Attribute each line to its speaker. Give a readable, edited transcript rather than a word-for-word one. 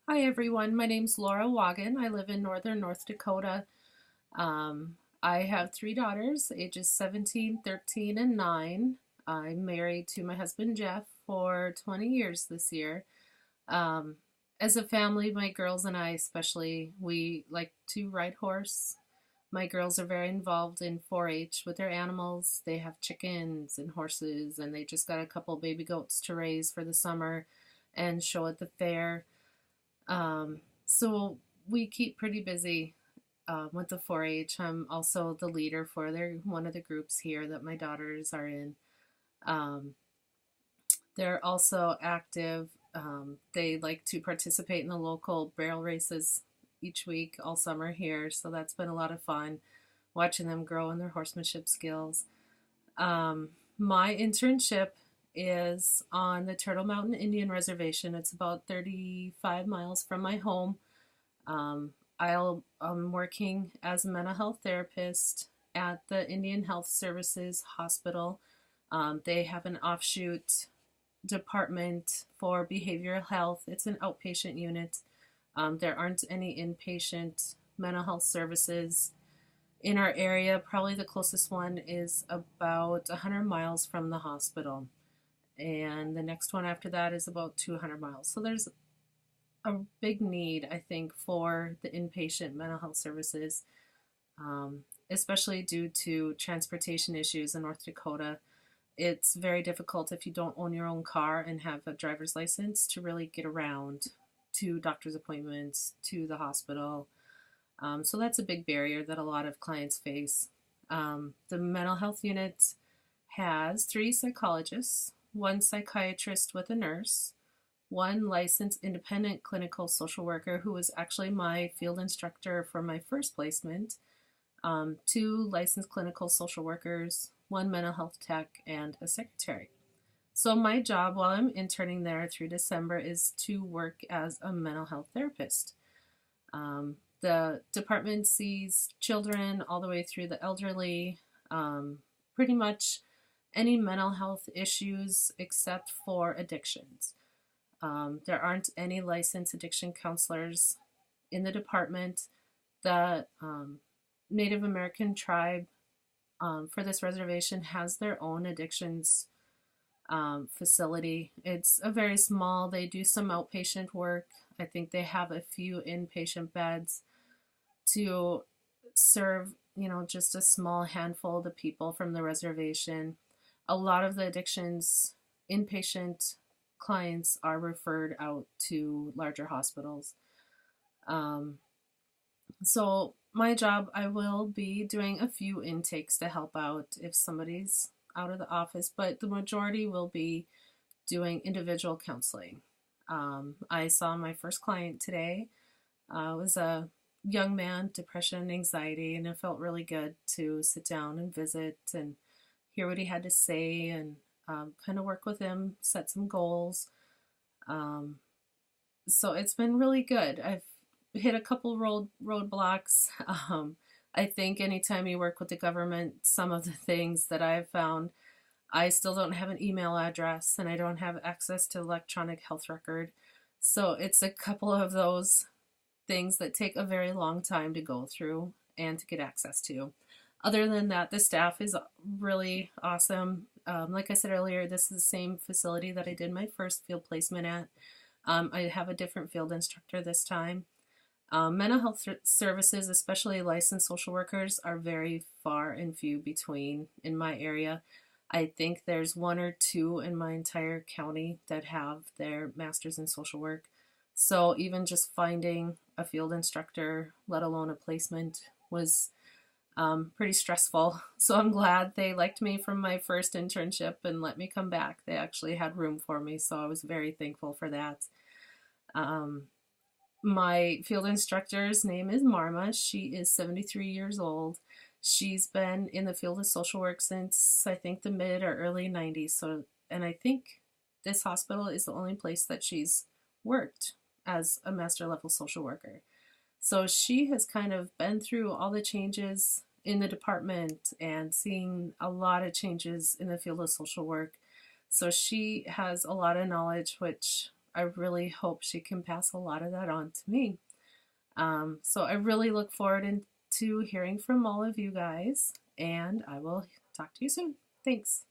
Speaker 1: Hi everyone, my name's Laura Wagon. I live in northern North Dakota. I have three daughters, ages 17, 13, and 9. I'm married to my husband Jeff for 20 years this year. Um, as a family, my girls and I especially, we like to ride horse. My girls are very involved in 4-H with their animals. They have chickens and horses, and they just got a couple baby goats to raise for the summer and show at the fair. So we keep pretty busy with the 4-H. I'm also the leader for one of the groups here that my daughters are in. Um, they're also active. They like to participate in the local barrel races each week all summer here, so that's been a lot of fun watching them grow in their horsemanship skills. Um, my internship is on the Turtle Mountain Indian Reservation. It's about 35 miles from my home. Um, I'm working as a mental health therapist at the Indian Health Services Hospital. They have an offshoot department for behavioral health. It's an outpatient unit. There aren't any inpatient mental health services in our area. Probably the closest one is about 100 miles from the hospital. And the next one after that is about 200 miles. So there's a big need, I think, for the inpatient mental health services, especially due to transportation issues in North Dakota. It's very difficult if you don't own your own car and have a driver's license to really get around to doctor's appointments, to the hospital. So that's a big barrier that a lot of clients face. The mental health unit has 3 psychologists, 1 psychiatrist with a nurse, 1 licensed independent clinical social worker who was actually my field instructor for my first placement, 2 licensed clinical social workers, 1 mental health tech, and a secretary. So my job while I'm interning there through December is to work as a mental health therapist. The department sees children all the way through the elderly, pretty much any mental health issues except for addictions. There aren't any licensed addiction counselors in the department. The Native American tribe for this reservation has their own addictions facility. It's a very small, they do some outpatient work. I think they have a few inpatient beds to serve, just a small handful of the people from the reservation. A lot of the addictions inpatient clients are referred out to larger hospitals. Um, so my job, I will be doing a few intakes to help out if somebody's out of the office, but the majority will be doing individual counseling. I saw my first client today. It was a young man, depression and anxiety, and it felt really good to sit down and visit and hear what he had to say and kind of work with him, set some goals. Um, so it's been really good. I've hit a couple roadblocks. I think anytime you work with the government, some of the things that I've found, I still don't have an email address and I don't have access to electronic health record. So it's a couple of those things that take a very long time to go through and to get access to. Other than that, the staff is really awesome. Like I said earlier, this is the same facility that I did my first field placement at. I have a different field instructor this time. Mental health services, especially licensed social workers, are very far and few between in my area. I think there's 1 or 2 in my entire county that have their master's in social work. So even just finding a field instructor, let alone a placement, was pretty stressful. So I'm glad they liked me from my first internship and let me come back. They actually had room for me, so I was very thankful for that. Um, my field instructor's name is Marma. She is 73 years old. She's been in the field of social work since I think the mid or early 90s. So, and I think this hospital is the only place that she's worked as a master level social worker. So she has kind of been through all the changes in the department and seeing a lot of changes in the field of social work. So she has a lot of knowledge, which I really hope she can pass a lot of that on to me. So I really look forward to hearing from all of you guys, and I will talk to you soon. Thanks.